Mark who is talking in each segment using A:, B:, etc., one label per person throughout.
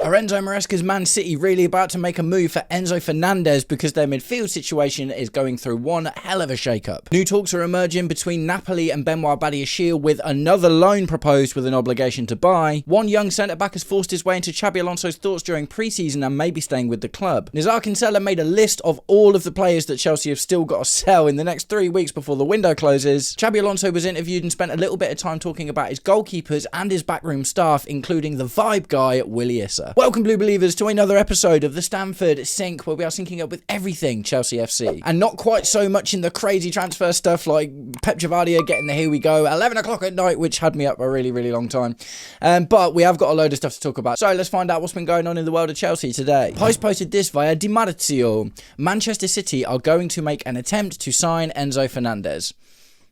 A: Are Enzo Maresca's Man City really about to make a move for Enzo Fernandez because their midfield situation is going through one hell of a shake-up? New talks are emerging between Napoli and Benoît Badiashile, with another loan proposed with an obligation to buy. One young centre-back has forced his way into Xabi Alonso's thoughts during pre-season and may be staying with the club. Nizar Kinsella made a list of all of the players that Chelsea have still got to sell in the next 3 weeks before the window closes. Xabi Alonso was interviewed and spent a little bit of time talking about his goalkeepers and his backroom staff, including the vibe guy, Willie Issa. Welcome, Blue Believers, to another episode of the Stamford Sync, where we are syncing up with everything Chelsea FC. And not quite so much in the crazy transfer stuff like Pep Javadia getting the here we go 11 o'clock at night, which had me up a really, really long time. But we have got a load of stuff to talk about. So let's find out what's been going on in the world of Chelsea today. Post posted this via Di Marzio. Manchester City are going to make an attempt to sign Enzo Fernandez.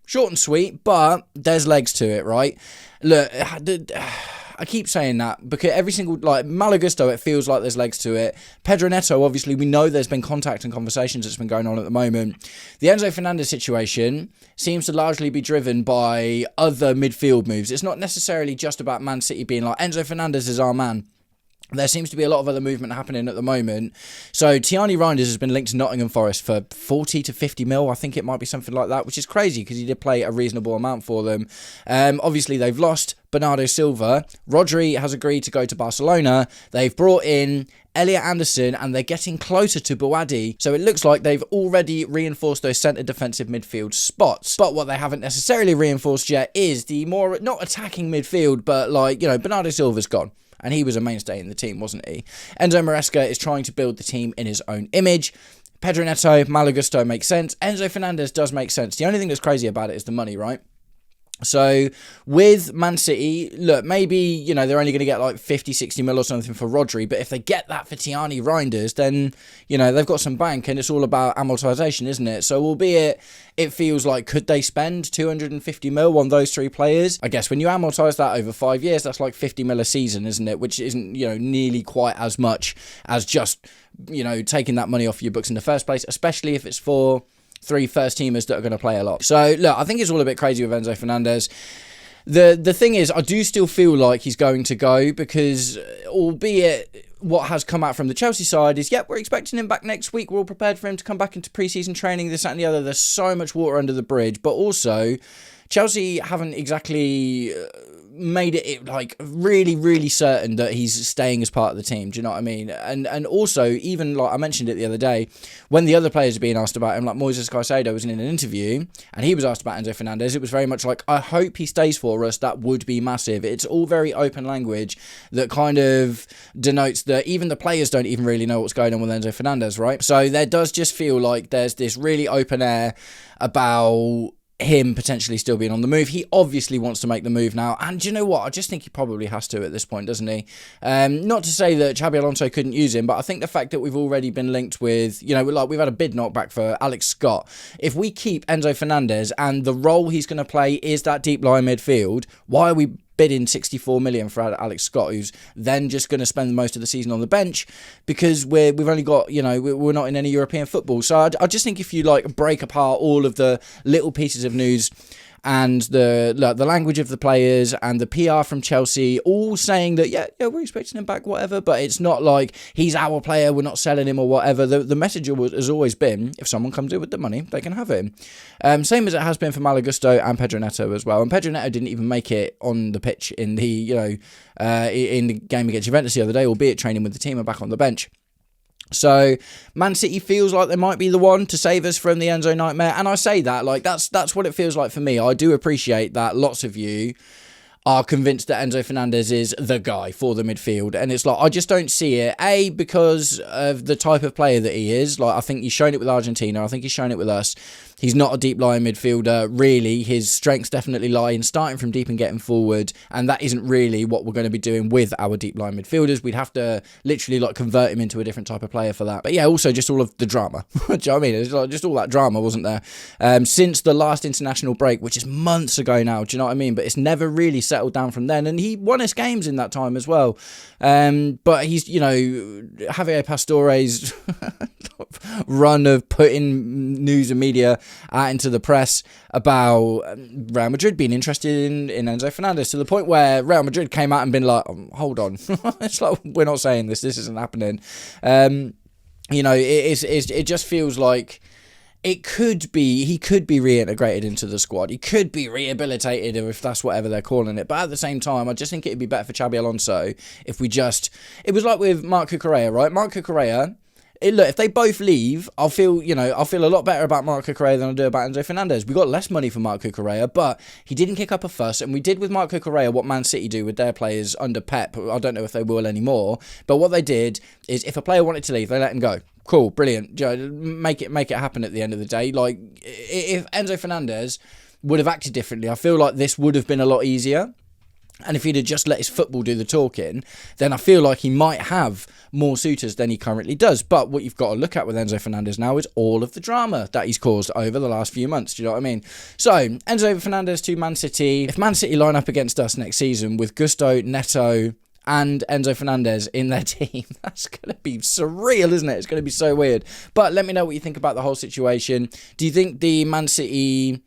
A: Short and sweet, but there's legs to it, right? Look, I keep saying that because every single, like, Malagusto, it feels like there's legs to it. Pedro Neto, obviously, we know there's been contact and conversations that's been going on at the moment. The Enzo Fernandez situation seems to largely be driven by other midfield moves. It's not necessarily just about Man City being like, Enzo Fernandez is our man. There seems to be a lot of other movement happening at the moment. So Tierney Reinders has been linked to Nottingham Forest for 40 to 50 mil. I think it might be something like that, which is crazy because he did play a reasonable amount for them. Obviously, they've lost Bernardo Silva. Rodri has agreed to go to Barcelona. They've brought in Elliot Anderson, and they're getting closer to Buwadi. So it looks like they've already reinforced those centre defensive midfield spots. But what they haven't necessarily reinforced yet is the more, not attacking midfield, but like, you know, Bernardo Silva's gone. And he was a mainstay in the team, wasn't he? Enzo Maresca is trying to build the team in his own image. Pedro Neto, Malagusto makes sense. Enzo Fernandez does make sense. The only thing that's crazy about it is the money, right? So with Man City, look, maybe, you know, they're only going to get like 50, 60 mil or something for Rodri, but if they get that for Tierney Reinders, then, you know, they've got some bank and it's all about amortization, isn't it? So albeit it feels like, could they spend 250 mil on those three players? I guess when you amortize that over 5 years, that's like 50 mil a season, isn't it? Which isn't, you know, nearly quite as much as just, you know, taking that money off your books in the first place, especially if it's for three first-teamers that are going to play a lot. So, look, I think it's all a bit crazy with Enzo Fernandez. The thing is, I do still feel like he's going to go because, albeit what has come out from the Chelsea side is, yep, we're expecting him back next week. We're all prepared for him to come back into pre-season training, this, that and the other. There's so much water under the bridge. But also, Chelsea haven't exactly made it like really, really certain that he's staying as part of the team. Do you know what I mean? And also, even like I mentioned it the other day, when the other players are being asked about him, like Moises Caicedo was in an interview and he was asked about Enzo Fernandez, it was very much like, I hope he stays for us. That would be massive. It's all very open language that kind of denotes that even the players don't even really know what's going on with Enzo Fernandez, right? So there does just feel like there's this really open air about him potentially still being on the move. He obviously wants to make the move now, and do you know what? I just think he probably has to at this point, doesn't he? Not to say that Xabi Alonso couldn't use him, but I think the fact that we've already been linked with, you know, like we've had a bid knockback for Alex Scott. If we keep Enzo Fernandez and the role he's going to play is that deep line midfield, why are we bidding 64 million for Alex Scott, who's then just going to spend most of the season on the bench because we've only got, you know, we're not in any European football. So I just think if you like break apart all of the little pieces of news and the language of the players and the PR from Chelsea, all saying that, yeah, we're expecting him back, whatever, but it's not like he's our player, we're not selling him or whatever. The message has always been, if someone comes in with the money, they can have him. Same as it has been for Malagusto and Pedro Neto as well. And Pedro Neto didn't even make it on the pitch in the, you know, in the game against Juventus the other day, albeit training with the team and back on the bench. So Man City feels like they might be the one to save us from the Enzo nightmare, and I say that like that's what it feels like for me. I do appreciate that lots of you are convinced that Enzo Fernandez is the guy for the midfield, and it's like I just don't see it. Because of the type of player that he is. Like I think he's shown it with Argentina. I think he's shown it with us. He's not a deep line midfielder, really. His strengths definitely lie in starting from deep and getting forward, and that isn't really what we're going to be doing with our deep line midfielders. We'd have to literally like convert him into a different type of player for that. But yeah, also just all of the drama. Do you know what I mean? It's like just all that drama, wasn't there? Since the last international break, which is months ago now, do you know what I mean? But it's never really settled down from then, and he won us games in that time as well. But he's, you know, Javier Pastore's run of putting news and media out into the press about Real Madrid being interested in Enzo Fernandez, to the point where Real Madrid came out and been like, hold on, it's like, we're not saying this isn't happening. It just feels like he could be reintegrated into the squad. He could be rehabilitated, if that's whatever they're calling it. But at the same time, I just think it'd be better for Xabi Alonso if it was like with Marc Cucurella, right? Marc Cucurella, look, if they both leave, I'll feel a lot better about Marc Cucurella than I do about Enzo Fernandez. We got less money for Marc Cucurella, but he didn't kick up a fuss, and we did with Marc Cucurella what Man City do with their players under Pep. I don't know if they will anymore, but what they did is if a player wanted to leave, they let him go. Cool, brilliant. Make it happen at the end of the day. Like, if Enzo Fernandez would have acted differently, I feel like this would have been a lot easier. And if he'd have just let his football do the talking, then I feel like he might have more suitors than he currently does. But what you've got to look at with Enzo Fernandez now is all of the drama that he's caused over the last few months. Do you know what I mean? So, Enzo Fernandez to Man City. If Man City line up against us next season with Gusto, Neto, and Enzo Fernandez in their team, that's going to be surreal, isn't it? It's going to be so weird. But let me know what you think about the whole situation. Do you think the Man City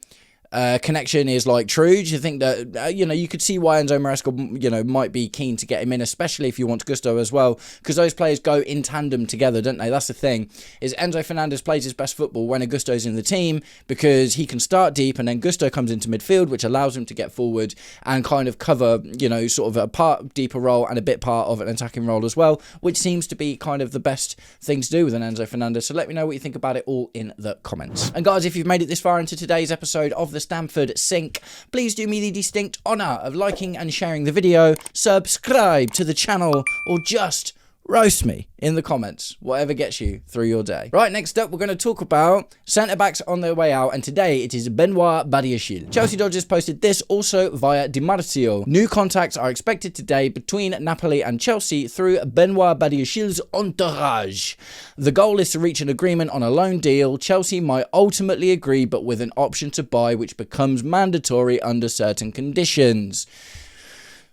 A: connection is like true? Do you think that you could see why Enzo Maresca might be keen to get him in, especially if you want Gusto as well, because those players go in tandem together, don't they? That's the thing, is Enzo Fernandez plays his best football when Gusto's in the team, because he can start deep and then Gusto comes into midfield, which allows him to get forward and kind of cover sort of a part deeper role and a bit part of an attacking role as well, which seems to be kind of the best thing to do with an Enzo Fernandez. So let me know what you think about it all in the comments. And guys, if you've made it this far into today's episode of the Stamford Sync, please do me the distinct honour of liking and sharing the video, subscribe to the channel, or just roast me in the comments, whatever gets you through your day. Right, next up, we're going to talk about centre-backs on their way out, and today it is Benoît Badiashile. Chelsea Dodgers posted this also via Di Marzio. New contacts are expected today between Napoli and Chelsea through Benoît Badiashile's entourage. The goal is to reach an agreement on a loan deal. Chelsea might ultimately agree, but with an option to buy, which becomes mandatory under certain conditions.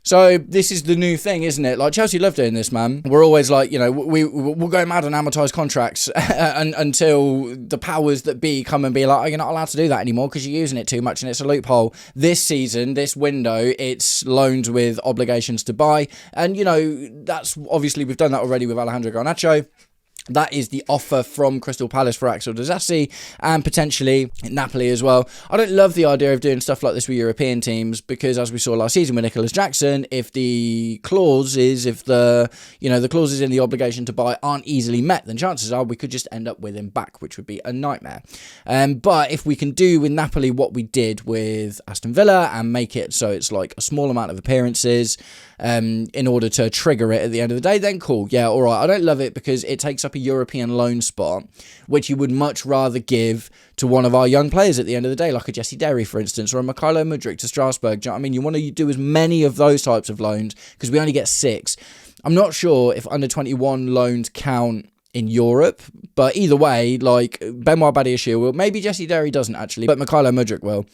A: So this is the new thing, isn't it? Like, Chelsea love doing this, man. We're always like, we'll go mad on amortised contracts until the powers that be come and be like, oh, you're not allowed to do that anymore because you're using it too much and it's a loophole. This season, this window, it's loans with obligations to buy. And, that's obviously, we've done that already with Alejandro Garnacho. That is the offer from Crystal Palace for Axel Disasi and potentially Napoli as well. I don't love the idea of doing stuff like this with European teams because, as we saw last season with Nicholas Jackson, if the clauses in the obligation to buy aren't easily met, then chances are we could just end up with him back, which would be a nightmare. But if we can do with Napoli what we did with Aston Villa and make it so it's like a small amount of appearances in order to trigger it at the end of the day, then cool. Yeah, all right. I don't love it because it takes up a European loan spot, which you would much rather give to one of our young players at the end of the day, like a Jesse Derry, for instance, or a Mykhailo Mudryk to Strasbourg. Do you know what I mean? You want to do as many of those types of loans because we only get 6. I'm not sure if under 21 loans count in Europe, but either way, like Benoît Badiashile will, maybe Jesse Derry doesn't actually, but Mykhailo Mudryk will.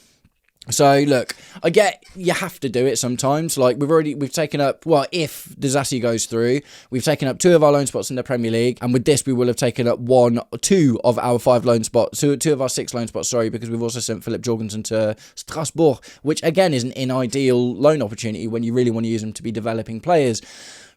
A: So, look, I get you have to do it sometimes. Like, we've taken up, well, if Disasi goes through, we've taken up 2 of our loan spots in the Premier League. And with this, we will have taken up 2 of our 5 loan spots, 2 of our 6 loan spots, because we've also sent Philip Jorgensen to Strasbourg, which, again, isn't an ideal loan opportunity when you really want to use them to be developing players.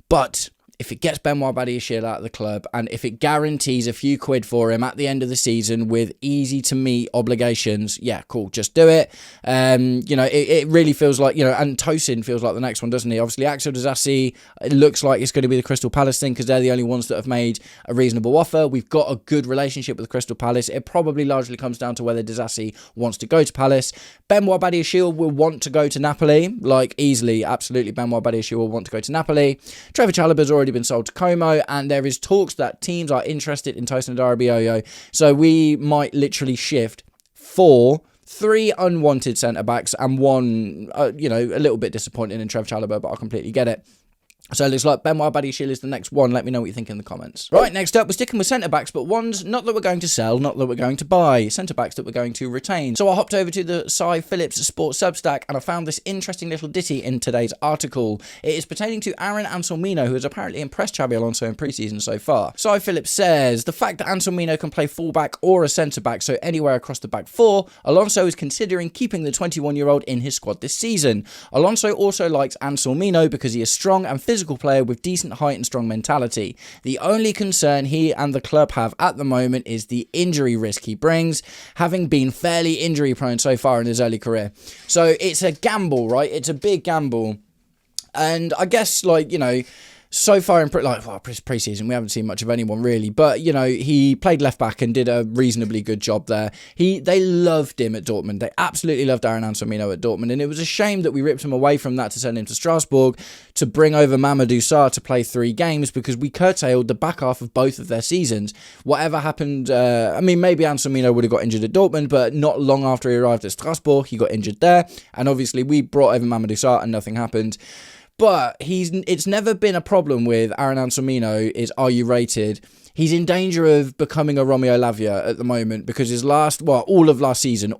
A: But if it gets Benoît Badiashile out of the club and if it guarantees a few quid for him at the end of the season with easy to meet obligations, yeah, cool, just do it. It really feels like, and Tosin feels like the next one, doesn't he? Obviously, Axel Disasi, it looks like it's going to be the Crystal Palace thing because they're the only ones that have made a reasonable offer. We've got a good relationship with Crystal Palace. It probably largely comes down to whether Disasi wants to go to Palace. Benoît Badiashile will want to go to Napoli, like easily, absolutely. Benoît Badiashile will want to go to Napoli. Trevor Chalobah's already been sold to Como, and there is talks that teams are interested in Tosin Adarabioyo. So we might literally shift 3 unwanted centre-backs and 1, a little bit disappointing in Trevor Chalobah, but I completely get it. So it looks like Benoît Badiashile is the next one. Let me know what you think in the comments. Right, next up, we're sticking with centre-backs, but ones not that we're going to sell, not that we're going to buy. Centre-backs that we're going to retain. So I hopped over to the Cy Phillips Sports Substack, and I found this interesting little ditty in today's article. It is pertaining to Aaron Anselmino, who has apparently impressed Xabi Alonso in pre-season so far. Cy Phillips says, the fact that Anselmino can play full-back or a centre-back, so anywhere across the back four, Alonso is considering keeping the 21-year-old in his squad this season. Alonso also likes Anselmino because he is strong and physical player with decent height and strong mentality. The only concern he and the club have at the moment is the injury risk he brings, having been fairly injury prone so far in his early career. So it's a gamble, right? It's a big gamble. And I guess, like, you know, so far in pre-season, we haven't seen much of anyone really, but you know, he played left back and did a reasonably good job there. They loved him at Dortmund. They absolutely loved Aaron Anselmino at Dortmund, and it was a shame that we ripped him away from that to send him to Strasbourg to bring over Mamadou Sarr to play 3 games, because we curtailed the back half of both of their seasons. Whatever happened, I mean, maybe Anselmino would have got injured at Dortmund, but not long after he arrived at Strasbourg, he got injured there, and obviously we brought over Mamadou Sarr and nothing happened. But it's never been a problem with Aaron Anselmino is, are you rated? He's in danger of becoming a Romeo Lavia at the moment because his almost all of last season,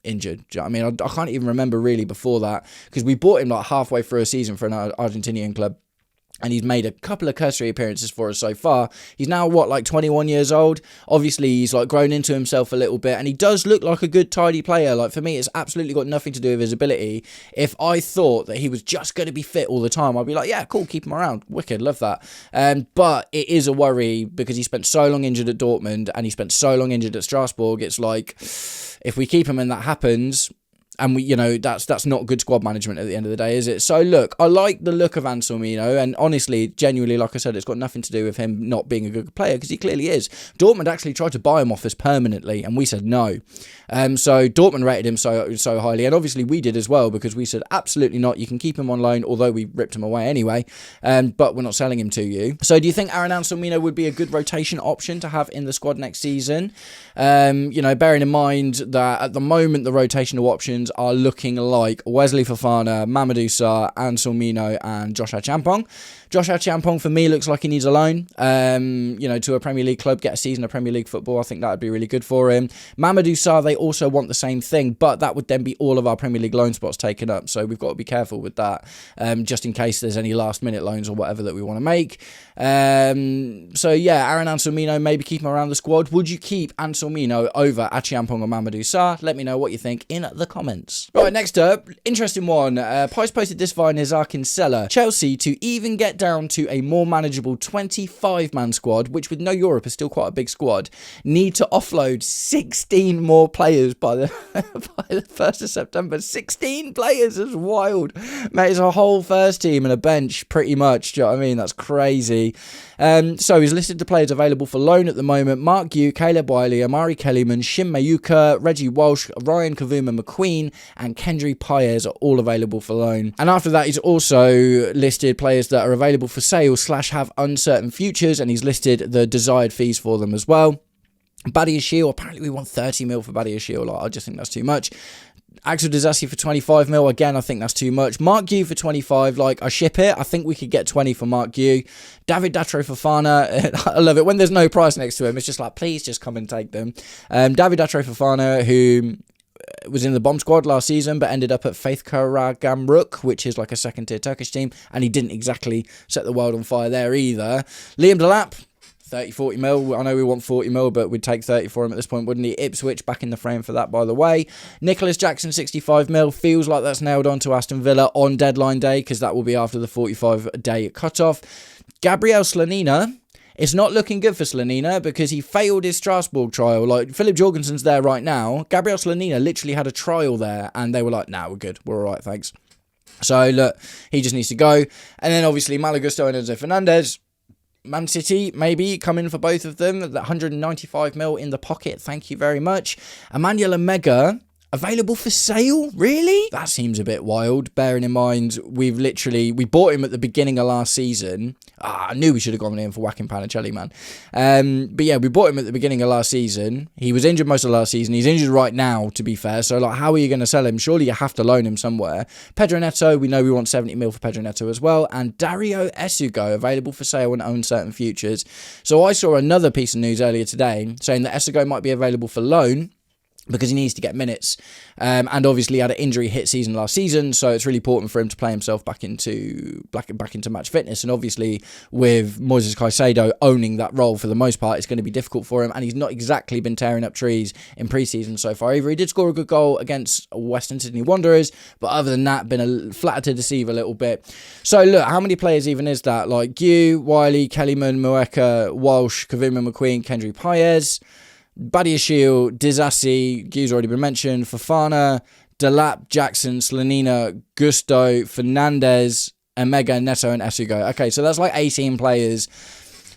A: injured. Do you know what I mean? I can't even remember really before that, because we bought him like halfway through a season for an Argentinian club. And he's made a couple of cursory appearances for us so far. He's now, 21 years old? Obviously, he's grown into himself a little bit. And he does look like a good, tidy player. For me, it's absolutely got nothing to do with his ability. If I thought that he was just going to be fit all the time, I'd be like, yeah, cool, keep him around. Wicked, love that. But it is a worry because he spent so long injured at Dortmund and he spent so long injured at Strasbourg. It's like, if we keep him and that happens... And that's not good squad management at the end of the day, is it? So look, I like the look of Anselmino, and honestly, genuinely, like I said, it's got nothing to do with him not being a good player, because he clearly is. Dortmund actually tried to buy him off us permanently, and we said no. So Dortmund rated him so highly, and obviously we did as well, because we said absolutely not. You can keep him on loan, although we ripped him away anyway. But we're not selling him to you. So do you think Aaron Anselmino would be a good rotation option to have in the squad next season? Bearing in mind that at the moment the rotational options are looking like Wesley Fofana, Mamadou Sarr, Anselmino and Josh Achampong. Josh Achampong for me looks like he needs a loan, to a Premier League club, get a season of Premier League football. I think that would be really good for him. Mamadou Sarr, they also want the same thing, but that would then be all of our Premier League loan spots taken up. So we've got to be careful with that, just in case there's any last minute loans or whatever that we want to make. So yeah, Aaron Anselmino, maybe keep him around the squad. Would you keep Anselmino over Achampong or Mamadou Sarr? Let me know what you think in the comments. Right, next up, interesting one. Pice posted this via Nizar Kinsella. Chelsea, to even get down to a more manageable 25-man squad, which with no Europe is still quite a big squad, need to offload 16 more players by the 1st of September. 16 players is wild. Mate, it's a whole first team and a bench, pretty much. Do you know what I mean? That's crazy. So he's listed the players available for loan at the moment. Mark Yu, Caleb Wiley, Amari Kellyman, Shim Mayuka, Reggie Walsh, Ryan Kavuma McQueen and Kendry Paez are all available for loan. And after that, he's also listed players that are available for sale / have uncertain futures, and he's listed the desired fees for them as well. Badiashile, apparently we want 30 mil for Badiashile. I just think that's too much. Axel Disasi for 25 mil, again, I think that's too much. Mark Yu for 25, I ship it. I think we could get 20 for Mark Yu. David Datro Fofana, I love it. When there's no price next to him, it's just please just come and take them. David Datro Fofana, who was in the bomb squad last season, but ended up at Faith Karagamruk, which is a second-tier Turkish team, and he didn't exactly set the world on fire there either. Liam Delap, 30-40 mil. I know we want 40 mil, but we'd take 30 for him at this point, wouldn't he? Ipswich back in the frame for that, by the way. Nicholas Jackson, 65 mil. Feels like that's nailed on to Aston Villa on deadline day, because that will be after the 45-day cut-off. Gabriel Slanina. It's not looking good for Slanina because he failed his Strasbourg trial. Philip Jorgensen's there right now. Gabriel Slanina literally had a trial there, and they were like, nah, we're good. We're all right, thanks. So, look, he just needs to go. And then, obviously, Malagusto and Enzo Fernandez. Man City, maybe, come in for both of them. That 195 mil in the pocket. Thank you very much. Emmanuel Omega. Available for sale? Really? That seems a bit wild, bearing in mind we bought him at the beginning of last season. I knew we should have gone in for whacking Panicelli, man. But yeah, we bought him at the beginning of last season. He was injured most of last season. He's injured right now, to be fair. So, like, how are you going to sell him? Surely you have to loan him somewhere. Pedro Neto, we know we want 70 mil for Pedro Neto as well. And Dario Esugo, available for sale and own certain futures. So I saw another piece of news earlier today saying that Esugo might be available for loan, because he needs to get minutes, and obviously had an injury hit season last season, so it's really important for him to play himself back into match fitness. And obviously with Moises Caicedo owning that role for the most part, it's going to be difficult for him, and he's not exactly been tearing up trees in pre-season so far either. He did score a good goal against Western Sydney Wanderers, but other than that, been flattered to deceive a little bit. So look, how many players even is that? Like Gu, Wiley, Kellyman, Mueka, Walsh, Kavuma McQueen, Kendry Paez, Badiashile, Disasi, Gu's already been mentioned, Fofana, Delap, Jackson, Slanina, Gusto, Fernandez, Omega, Neto, and Esugo. Okay, so that's like 18 players.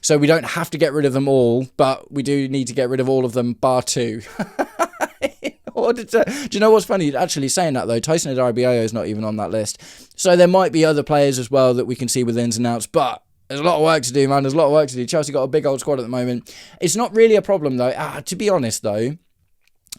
A: So we don't have to get rid of them all, but we do need to get rid of all of them, bar 2. Do you know what's funny? Actually saying that though, Tyson Adarabioyo is not even on that list. So there might be other players as well that we can see with ins and outs, but there's a lot of work to do, man. There's a lot of work to do. Chelsea got a big old squad at the moment. It's not really a problem, though. To be honest, though,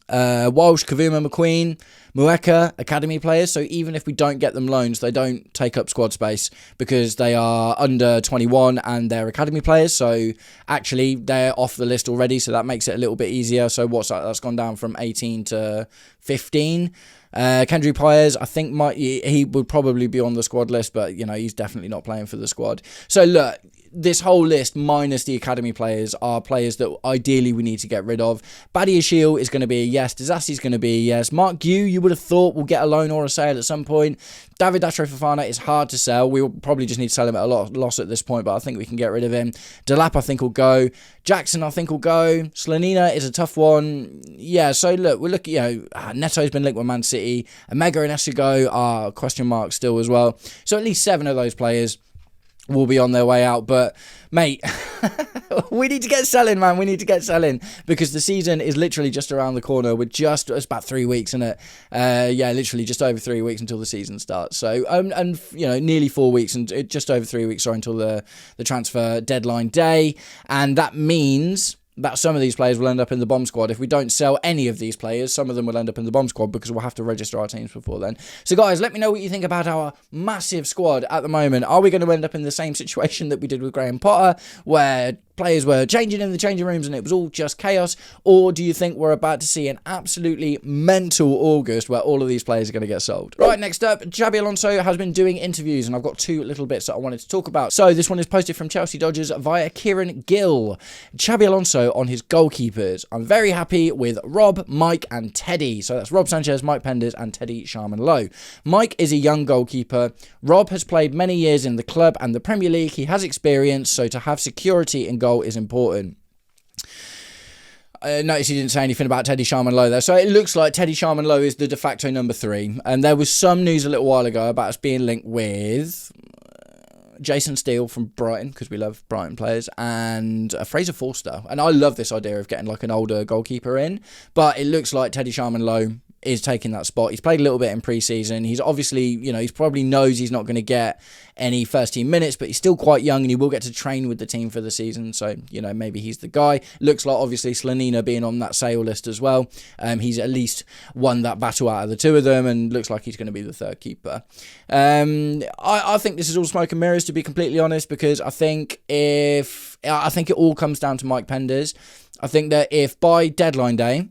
A: Walsh, Kavuma, McQueen, Mueka, academy players. So even if we don't get them loans, they don't take up squad space because they are under 21 and they're academy players. So actually, they're off the list already. So that makes it a little bit easier. So what's that? That's gone down from 18 to 15. Kendry Paez, I think he would probably be on the squad list, but you know, he's definitely not playing for the squad. So look, this whole list minus the academy players are players that ideally we need to get rid of. Badiashile is going to be a yes. Disasi is going to be a yes. Mark Gu, you would have thought will get a loan or a sale at some point. David Datro Fofana is hard to sell. We will probably just need to sell him at a loss at this point, but I think we can get rid of him. Delap, I think, will go. Jackson, I think, will go. Slanina is a tough one. Yeah, so look, we're looking, Neto's been linked with Man City. Omega and Esugo are question marks still as well. So at least 7 of those players will be on their way out. But mate, we need to get selling, man. We need to get selling because the season is literally just around the corner. It's about 3 weeks, isn't it? Literally just over 3 weeks until the season starts. So nearly 4 weeks and just over 3 weeks until the transfer deadline day, and that means that some of these players will end up in the bomb squad. If we don't sell any of these players, some of them will end up in the bomb squad because we'll have to register our teams before then. So guys, let me know what you think about our massive squad at the moment. Are we going to end up in the same situation that we did with Graham Potter, where players were changing in the changing rooms and it was all just chaos? Or do you think we're about to see an absolutely mental August where all of these players are going to get sold? Right, next up, Xabi Alonso has been doing interviews, and I've got 2 little bits that I wanted to talk about. So this one is posted from Chelsea Dodgers via Kieran Gill. Xabi Alonso on his goalkeepers. I'm very happy with Rob, Mike and Teddy. So that's Rob Sanchez, Mike Penders and Teddy Sharman-Lowe. Mike is a young goalkeeper. Rob has played many years in the club and the Premier League. He has experience, so to have security in goal is important. Notice he didn't say anything about Teddy Sharman-Lowe there. So it looks like Teddy Sharman-Lowe is the de facto number 3. And there was some news a little while ago about us being linked with Jason Steele from Brighton, because we love Brighton players, and Fraser Forster. And I love this idea of getting like an older goalkeeper in. But it looks like Teddy Sharman-Lowe is taking that spot. He's played a little bit in pre-season. He's obviously, he's probably knows he's not going to get any first team minutes, but he's still quite young and he will get to train with the team for the season. So, maybe he's the guy. Looks like obviously Slanina being on that sale list as well. He's at least won that battle out of the 2 of them and looks like he's going to be the 3rd keeper. I think this is all smoke and mirrors, to be completely honest, because I think it all comes down to Mike Penders. I think that if by deadline day,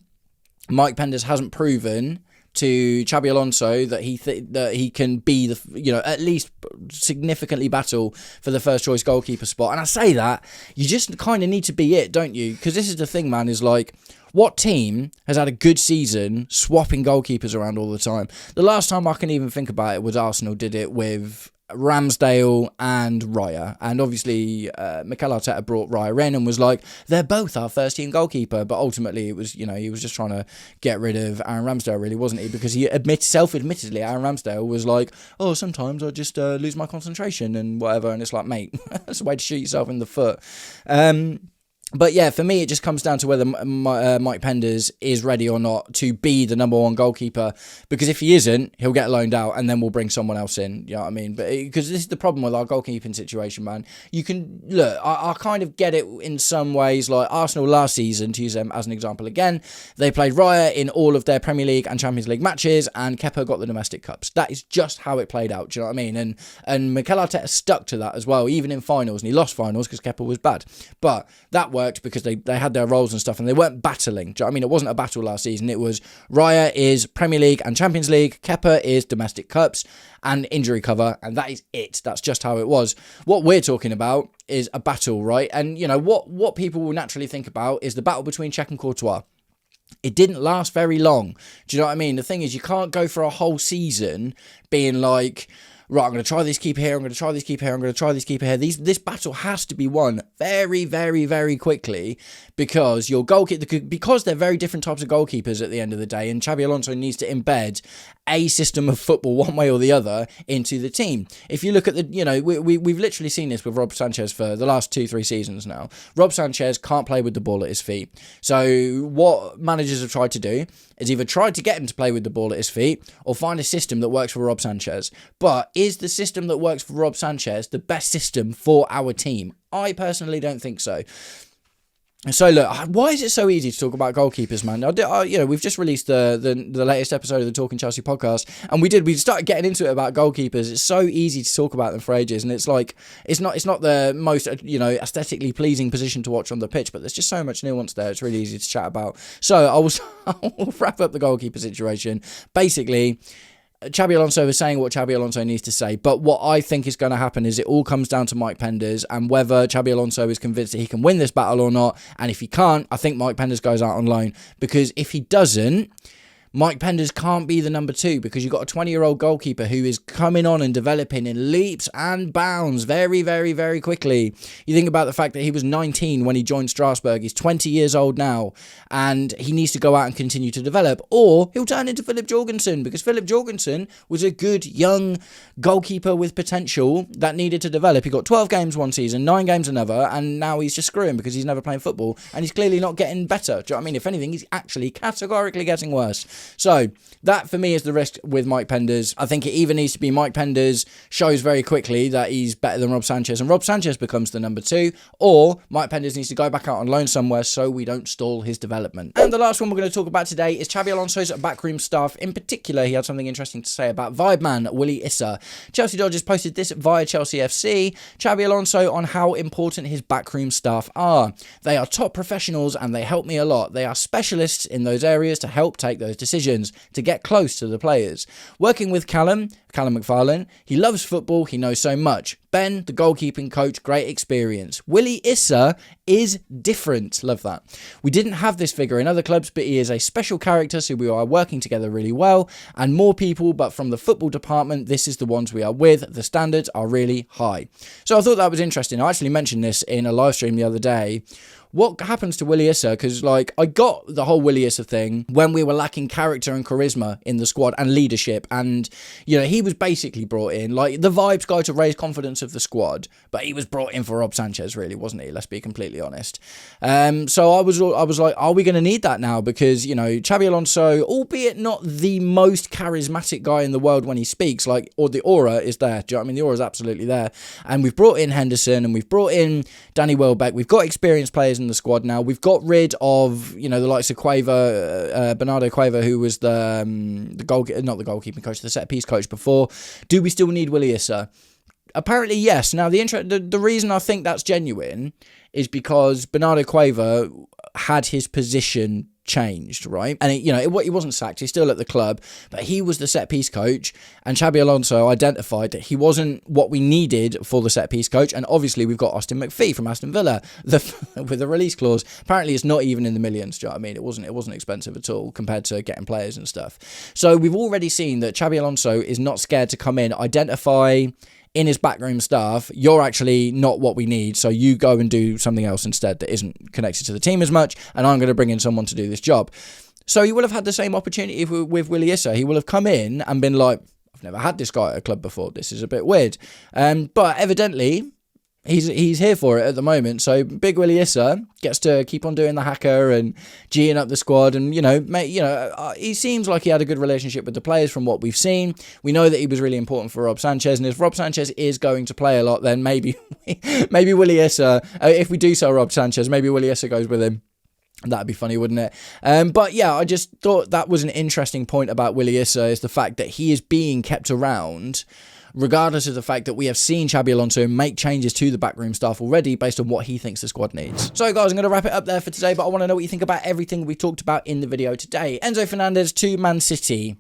A: Mike Penders hasn't proven to Xabi Alonso that he can be at least significantly battle for the first choice goalkeeper spot. And I say that, you just kind of need to be it, don't you? Because this is the thing, man, is like, what team has had a good season swapping goalkeepers around all the time? The last time I can even think about it was Arsenal did it with Ramsdale and Raya, and obviously Mikel Arteta brought Raya in and was like, they're both our first team goalkeeper, but ultimately it was, he was just trying to get rid of Aaron Ramsdale, really, wasn't he? Because he self-admittedly, Aaron Ramsdale was like, oh, sometimes I just lose my concentration and whatever, and it's like, mate, that's a way to shoot yourself in the foot. But yeah, for me, it just comes down to whether Mike Penders is ready or not to be the number one goalkeeper. Because if he isn't, he'll get loaned out and then we'll bring someone else in. You know what I mean? But because this is the problem with our goalkeeping situation, man. You can, look, I kind of get it in some ways. Like Arsenal last season, to use them as an example again, they played Raya in all of their Premier League and Champions League matches, and Kepa got the domestic cups. That is just how it played out. Do you know what I mean? And Mikel Arteta stuck to that as well, even in finals. And he lost finals because Kepa was bad. But that worked because they had their roles and stuff, and they weren't battling. Do you know what I mean? It wasn't a battle last season. It was Raya is Premier League and Champions League, Kepa is domestic cups and injury cover, and that is it. That's just how it was. What we're talking about is a battle, right? And you know what people will naturally think about is the battle between Cech and Courtois. It didn't last very long. Do you know what I mean? The thing is, you can't go for a whole season being like, right, I'm going to try this keeper here, I'm going to try this keeper here, I'm going to try this keeper here. This battle has to be won very, very, very quickly because your goalkeeper, because they're very different types of goalkeepers at the end of the day, and Xabi Alonso needs to embed a system of football one way or the other into the team. If you look at the, you know, we've literally seen this with Rob Sanchez for the last 2-3 seasons now. Rob Sanchez can't play with the ball at his feet. So what managers have tried to do is either try to get him to play with the ball at his feet or find a system that works for Rob Sanchez. But is the system that works for Rob Sanchez the best system for our team? I personally don't think so. So look, why is it so easy to talk about goalkeepers, man? You know, we've just released the latest episode of the Talking Chelsea podcast, and we started getting into it about goalkeepers. It's so easy to talk about them for ages, and it's like it's not the most, you know, aesthetically pleasing position to watch on the pitch, but there's just so much nuance there. It's really easy to chat about. So I will wrap up the goalkeeper situation. Basically, Xabi Alonso is saying what Xabi Alonso needs to say, but what I think is going to happen is it all comes down to Mike Penders and whether Xabi Alonso is convinced that he can win this battle or not. And if he can't, I think Mike Penders goes out on loan, because if he doesn't, Mike Penders can't be the number 2 because you've got a 20-year-old goalkeeper who is coming on and developing in leaps and bounds very, very, very quickly. You think about the fact that he was 19 when he joined Strasbourg. He's 20 years old now, and he needs to go out and continue to develop, or he'll turn into Philip Jorgensen, because Philip Jorgensen was a good young goalkeeper with potential that needed to develop. He got 12 games one season, 9 games another, and now he's just screwing because he's never playing football, and he's clearly not getting better. Do you know what I mean? If anything, he's actually categorically getting worse. So that for me is the risk with Mike Penders. I think it either needs to be Mike Penders shows very quickly that he's better than Rob Sanchez and Rob Sanchez becomes the number 2, or Mike Penders needs to go back out on loan somewhere so we don't stall his development. And the last one we're going to talk about today is Xabi Alonso's backroom staff. In particular, he had something interesting to say about vibe man Willy Issa. Chelsea Dodgers posted this via Chelsea FC. Xabi Alonso on how important his backroom staff are. They are top professionals and they help me a lot. They are specialists in those areas to help take those decisions, to get close to the players. Working with Callum McFarlane, he loves football, he knows so much. Ben, the goalkeeping coach, great experience. Willy Issa is different. Love that. We didn't have this figure in other clubs, but he is a special character, so we are working together really well. And more people, but from the football department, this is the ones we are with. The standards are really high. So I thought that was interesting. I actually mentioned this in a live stream the other day. What happens to Willy Issa? Because, like, I got the whole Willy Issa thing when we were lacking character and charisma in the squad and leadership. And, you know, he was basically brought in, like, the vibes guy to raise confidence of the squad. But he was brought in for Rob Sanchez, really, wasn't he? Let's be completely honest. So I was like, are we going to need that now? Because, you know, Xabi Alonso, albeit not the most charismatic guy in the world when he speaks, like, or the aura is there. Do you know what I mean? The aura is absolutely there. And we've brought in Henderson and we've brought in Danny Welbeck. We've got experienced players in the squad now. We've got rid of, you know, the likes of Bernardo Cueva, who was the goalkeeping coach, the set piece coach before. Do we still need Willy Issa? Apparently, yes. Now, the reason I think that's genuine is because Bernardo Cueva had his position changed, right? And he wasn't sacked, he's still at the club, but he was the set piece coach, and Xabi Alonso identified that he wasn't what we needed for the set piece coach. And obviously we've got Austin McPhee from Aston Villa with a release clause. Apparently it's not even in the millions. Do you know what I mean? It wasn't expensive at all compared to getting players and stuff. So we've already seen that Xabi Alonso is not scared to come in, identify in his backroom staff, you're actually not what we need, so you go and do something else instead that isn't connected to the team as much, and I'm going to bring in someone to do this job. So he will have had the same opportunity with Willy Issa. He will have come in and been like, I've never had this guy at a club before, this is a bit weird. But evidently, he's here for it at the moment. So Big Willie Issa gets to keep on doing the hacker and G'ing up the squad, and he seems like he had a good relationship with the players from what we've seen. We know that he was really important for Rob Sanchez, and if Rob Sanchez is going to play a lot, then maybe Willie Issa, if we do sell Rob Sanchez, maybe Willie Issa goes with him. That'd be funny, wouldn't it? But yeah, I just thought that was an interesting point about Willie Issa, is the fact that he is being kept around regardless of the fact that we have seen Xabi Alonso make changes to the backroom staff already based on what he thinks the squad needs. So guys, I'm going to wrap it up there for today, but I want to know what you think about everything we talked about in the video today. Enzo Fernandez to Man City.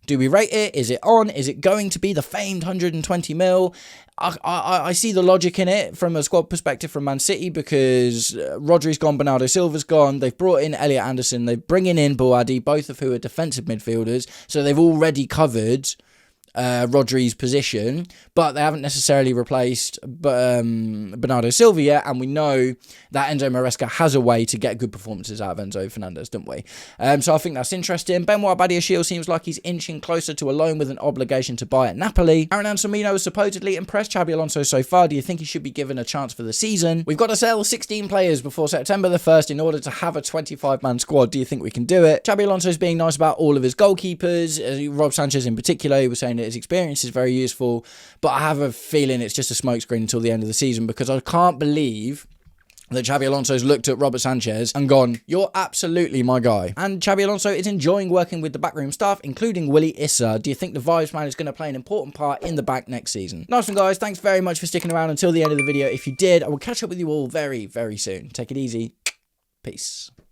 A: Do we rate it? Is it on? Is it going to be the famed 120 mil? I see the logic in it from a squad perspective from Man City, because Rodri's gone, Bernardo Silva's gone, they've brought in Elliot Anderson, they're bringing in Boadi, both of who are defensive midfielders, so they've already covered Rodri's position, but they haven't necessarily replaced Bernardo Silva yet, and we know that Enzo Maresca has a way to get good performances out of Enzo Fernandez, don't we? So I think that's interesting. Benoît Badiashile seems like he's inching closer to a loan with an obligation to buy at Napoli. Aaron Anselmino has supposedly impressed Xabi Alonso so far. Do you think he should be given a chance for the season? We've got to sell 16 players before September the 1st in order to have a 25-man squad. Do you think we can do it? Xabi Alonso's being nice about all of his goalkeepers, Rob Sanchez in particular. He was saying that his experience is very useful, but I have a feeling it's just a smokescreen until the end of the season, because I can't believe that Xabi Alonso's looked at Robert Sanchez and gone, you're absolutely my guy. And Xabi Alonso is enjoying working with the backroom staff, including Willie Issa. Do you think the vibes man is going to play an important part in the back next season? Nice one, guys. Thanks very much for sticking around until the end of the video. If you did, I will catch up with you all very, very soon. Take it easy. Peace.